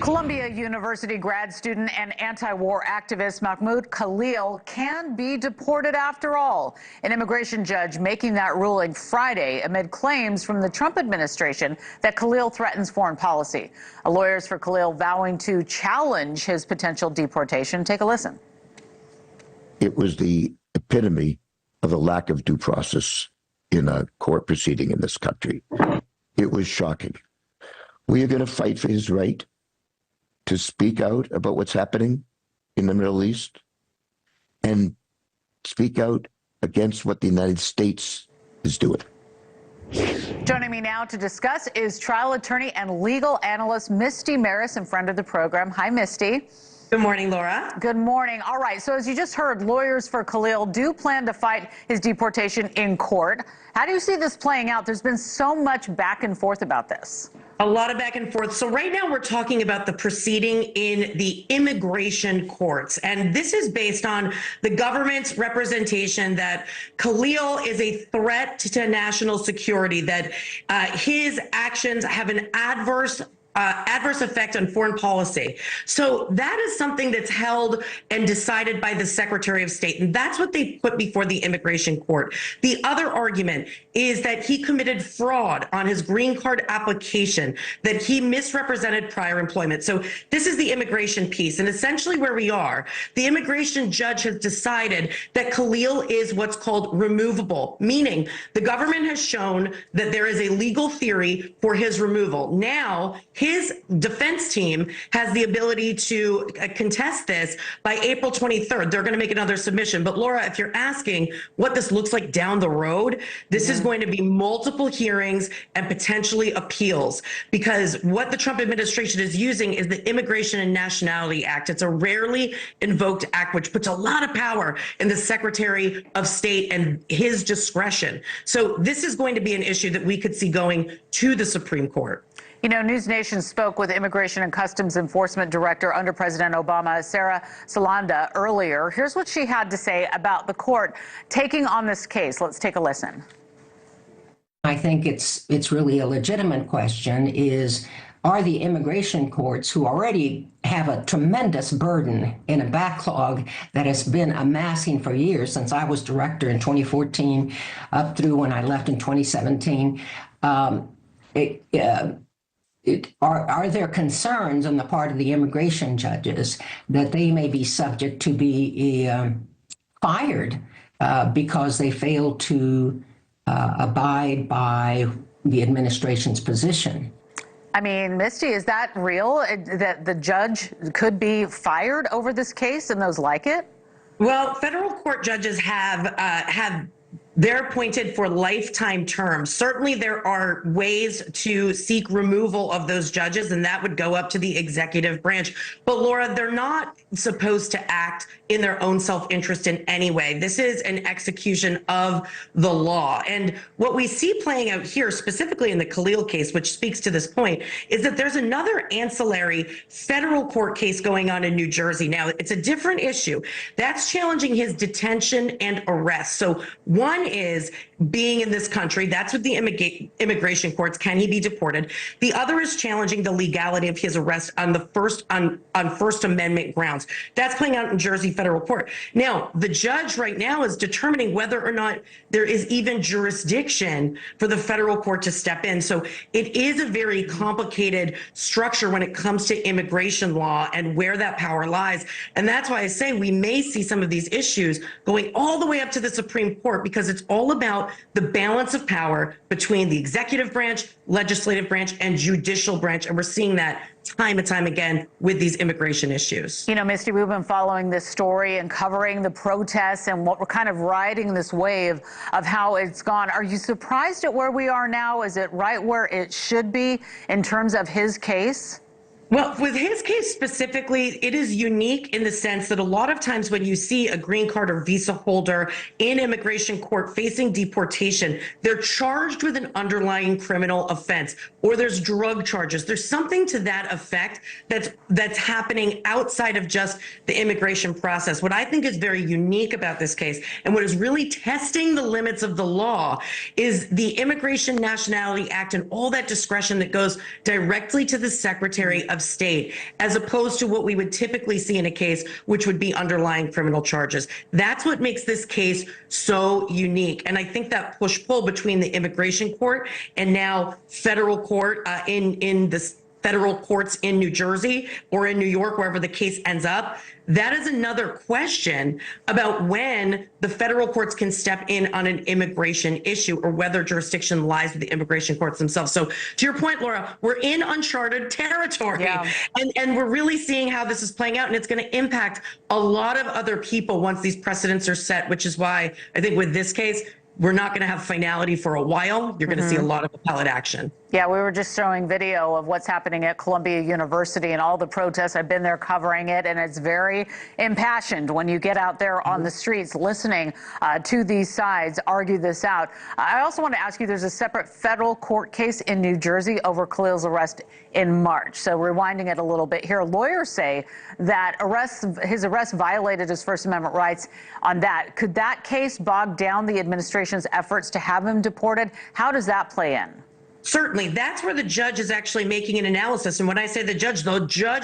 Columbia University grad student and anti-war activist Mahmood Khalil can be deported after all. An immigration judge making that ruling Friday amid claims from the Trump administration that Khalil threatens foreign policy. Lawyers for Khalil vowing to challenge his potential deportation. Take a listen. It was the epitome of a lack of due process in a court proceeding in this country. It was shocking. We are going to fight for his right to speak out about what's happening in the Middle East and speak out against what the United States is doing. Joining me now to discuss is trial attorney and legal analyst Misty Marris, and friend of the program. Hi, Misty. Good morning, Laura. Good morning. All right, so as you just heard, lawyers for Khalil do plan to fight his deportation in court. How do you see this playing out? There's been so much back and forth about this. A lot of back and forth. So right now we're talking about the proceeding in the immigration courts. And this is based on the government's representation that Khalil is a threat to national security, that his actions have an adverse effect on foreign policy. So that is something that's held and decided by the Secretary of State. And that's what they put before the immigration court. The other argument is that he committed fraud on his green card application, that he misrepresented prior employment. So this is the immigration piece. And essentially where we are, the immigration judge has decided that Khalil is what's called removable, meaning the government has shown that there is a legal theory for his removal. Now, his defense team has the ability to contest this by April 23rd. They're going to make another submission. But Laura, if you're asking what this looks like down the road, this is going to be multiple hearings and potentially appeals, because what the Trump administration is using is the Immigration and Nationality Act. It's a rarely invoked act, which puts a lot of power in the Secretary of State and his discretion. So this is going to be an issue that we could see going to the Supreme Court. You know, NewsNation spoke with Immigration and Customs Enforcement Director under President Obama, Sarah Salanda, earlier. Here's what she had to say about the court taking on this case. Let's take a listen. I think it's really a legitimate question is, are the immigration courts, who already have a tremendous burden in a backlog that has been amassing for years since I was director in 2014 up through when I left in 2017, are there concerns on the part of the immigration judges that they may be subject to be fired because they fail to abide by the administration's position? I mean, Misty, is that real, that the judge could be fired over this case and those like it? Well, federal court judges they're appointed for lifetime terms. Certainly there are ways to seek removal of those judges, and that would go up to the executive branch. But Laura, they're not supposed to act in their own self-interest in any way. This is an execution of the law. And what we see playing out here, specifically in the Khalil case, which speaks to this point, is that there's another ancillary federal court case going on in New Jersey. Now, it's a different issue. That's challenging his detention and arrest. So one is being in this country. That's what the immigration courts, can he be deported? The other is challenging the legality of his arrest on the First Amendment grounds. That's playing out in Jersey federal court. Now, the judge right now is determining whether or not there is even jurisdiction for the federal court to step in. So it is a very complicated structure when it comes to immigration law and where that power lies. And that's why I say we may see some of these issues going all the way up to the Supreme Court, because it's all about the balance of power between the executive branch, legislative branch, and judicial branch. And we're seeing that time and time again with these immigration issues. You know, Misty, we've been following this story and covering the protests and what we're kind of riding this wave of how it's gone. Are you surprised at where we are now? Is it right where it should be in terms of his case? Well, with his case specifically, it is unique in the sense that a lot of times when you see a green card or visa holder in immigration court facing deportation, they're charged with an underlying criminal offense, or there's drug charges. There's something to that effect that's happening outside of just the immigration process. What I think is very unique about this case, and what is really testing the limits of the law, is the Immigration Nationality Act and all that discretion that goes directly to the Secretary of of state, as opposed to what we would typically see in a case, which would be underlying criminal charges. That's what makes this case so unique. And I think that push-pull between the immigration court and now federal court in the federal courts in New Jersey or in New York, wherever the case ends up, that is another question about when the federal courts can step in on an immigration issue or whether jurisdiction lies with the immigration courts themselves. So to your point, Laura, we're in uncharted territory. Yeah. And we're really seeing how this is playing out, and it's going to impact a lot of other people once these precedents are set, which is why I think with this case, we're not going to have finality for a while. You're going to see a lot of appellate action. Yeah, we were just showing video of what's happening at Columbia University and all the protests. I've been there covering it, and it's very impassioned when you get out there on the streets listening to these sides argue this out. I also want to ask you, there's a separate federal court case in New Jersey over Khalil's arrest in March. So rewinding it a little bit here, lawyers say that his arrest violated his First Amendment rights on that. Could that case bog down the administration's efforts to have him deported? How does that play in? Certainly. That's where the judge is actually making an analysis. And when I say the judge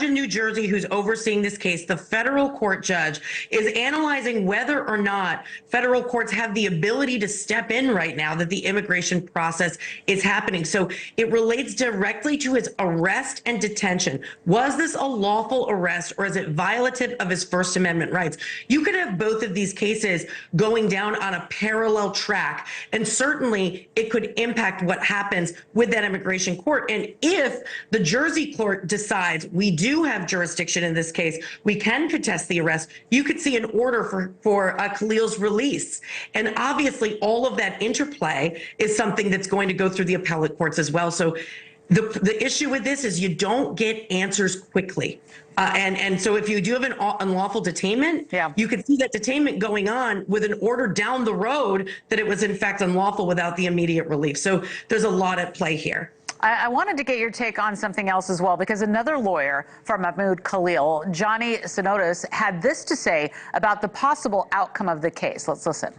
in New Jersey who's overseeing this case, the federal court judge, is analyzing whether or not federal courts have the ability to step in right now that the immigration process is happening. So it relates directly to his arrest and detention. Was this a lawful arrest, or is it violative of his First Amendment rights? You could have both of these cases going down on a parallel track, and certainly it could impact what happens with that immigration court. And if the Jersey court decides we do have jurisdiction in this case, we can contest the arrest, you could see an order for Khalil's release. And obviously all of that interplay is something that's going to go through the appellate courts as well. So the issue with this is you don't get answers quickly. And so if you do have an unlawful detainment, you could see that detainment going on with an order down the road that it was in fact unlawful without the immediate relief. So there's a lot at play here. I wanted to get your take on something else as well, because another lawyer for Mahmood Khalil, Johnny Sinotis, had this to say about the possible outcome of the case. Let's listen.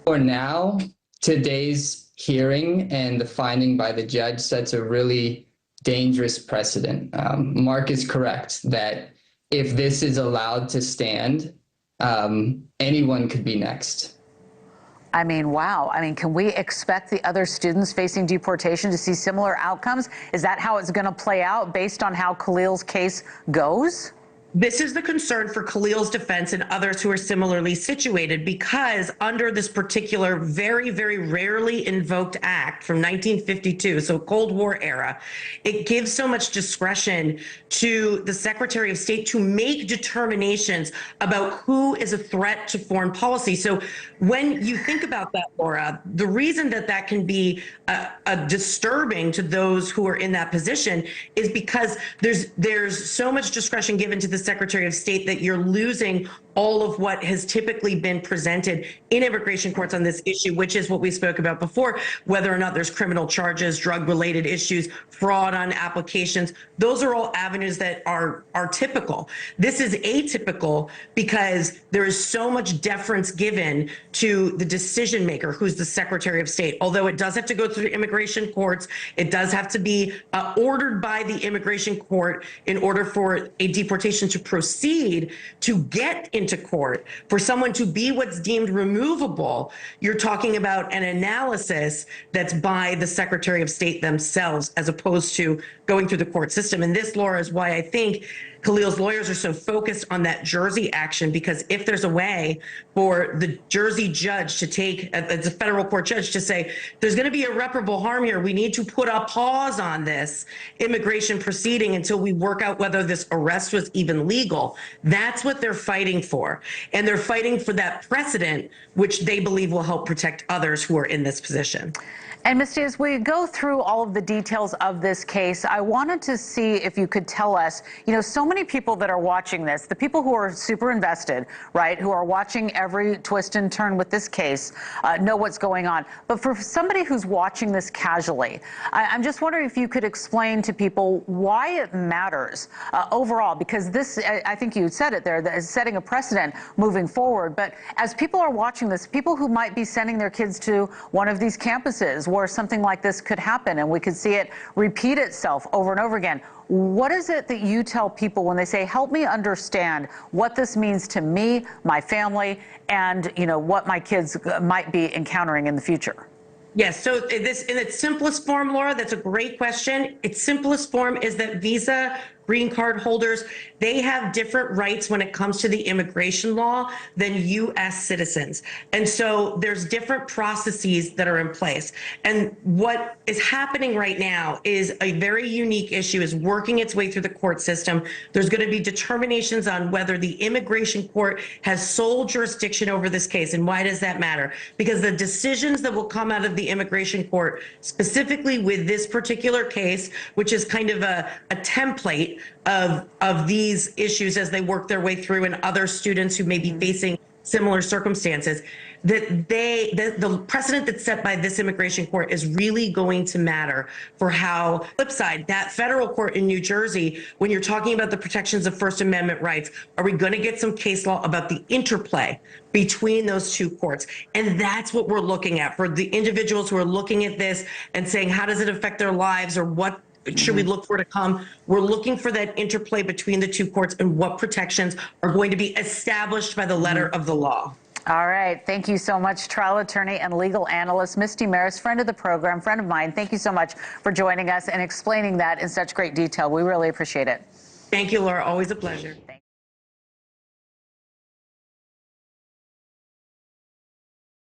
For now, today's hearing and the finding by the judge sets a really dangerous precedent. Mark is correct that if this is allowed to stand, anyone could be next. I mean, wow. I mean, can we expect the other students facing deportation to see similar outcomes? Is that how it's going to play out based on how Khalil's case goes? This is the concern for Khalil's defense and others who are similarly situated, because under this particular very, very rarely invoked act from 1952, so Cold War era, it gives so much discretion to the Secretary of State to make determinations about who is a threat to foreign policy. So when you think about that, Laura, the reason that that can be disturbing to those who are in that position is because there's so much discretion given to the Secretary of State that you're losing all of what has typically been presented in immigration courts on this issue, which is what we spoke about before, whether or not there's criminal charges, drug-related issues, fraud on applications. Those are all avenues that are typical. This is atypical because there is so much deference given to the decision maker, who's the Secretary of State. Although it does have to go through the immigration courts, it does have to be ordered by the immigration court in order for a deportation to proceed to get into court. For someone to be what's deemed removable, you're talking about an analysis that's by the Secretary of State themselves, as opposed to going through the court system. And this, Laura, is why I think Khalil's lawyers are so focused on that Jersey action, because if there's a way for the Jersey judge to take, as a federal court judge, to say, there's going to be irreparable harm here, we need to put a pause on this immigration proceeding until we work out whether this arrest was even legal. That's what they're fighting for. And they're fighting for that precedent, which they believe will help protect others who are in this position. And Misty, as we go through all of the details of this case, I wanted to see if you could tell us, you know, so many people that are watching this, the people who are super invested, right, who are watching every twist and turn with this case, know what's going on. But for somebody who's watching this casually, I'm just wondering if you could explain to people why it matters overall, because this, I think you said it there, that is setting a precedent moving forward. But as people are watching this, people who might be sending their kids to one of these campuses, where something like this could happen and we could see it repeat itself over and over again. What is it that you tell people when they say, help me understand what this means to me, my family, and what my kids might be encountering in the future? Yes, so this in its simplest form, Laura, that's a great question. Its simplest form is that visa green card holders, they have different rights when it comes to the immigration law than U.S. citizens. And so there's different processes that are in place. And what is happening right now is a very unique issue, is working its way through the court system. There's going to be determinations on whether the immigration court has sole jurisdiction over this case. And why does that matter? Because the decisions that will come out of the immigration court, specifically with this particular case, which is kind of a template of these issues as they work their way through, and other students who may be facing similar circumstances, that the precedent that's set by this immigration court is really going to matter for how, flip side, that federal court in New Jersey, when you're talking about the protections of First Amendment rights, are we going to get some case law about the interplay between those two courts? And that's what we're looking at for the individuals who are looking at this and saying, how does it affect their lives, or what should we look for to come? We're looking for that interplay between the two courts and what protections are going to be established by the letter of the law. All right. Thank you so much, trial attorney and legal analyst Misty Marris, friend of the program, friend of mine. Thank you so much for joining us and explaining that in such great detail. We really appreciate it. Thank you, Laura. Always a pleasure.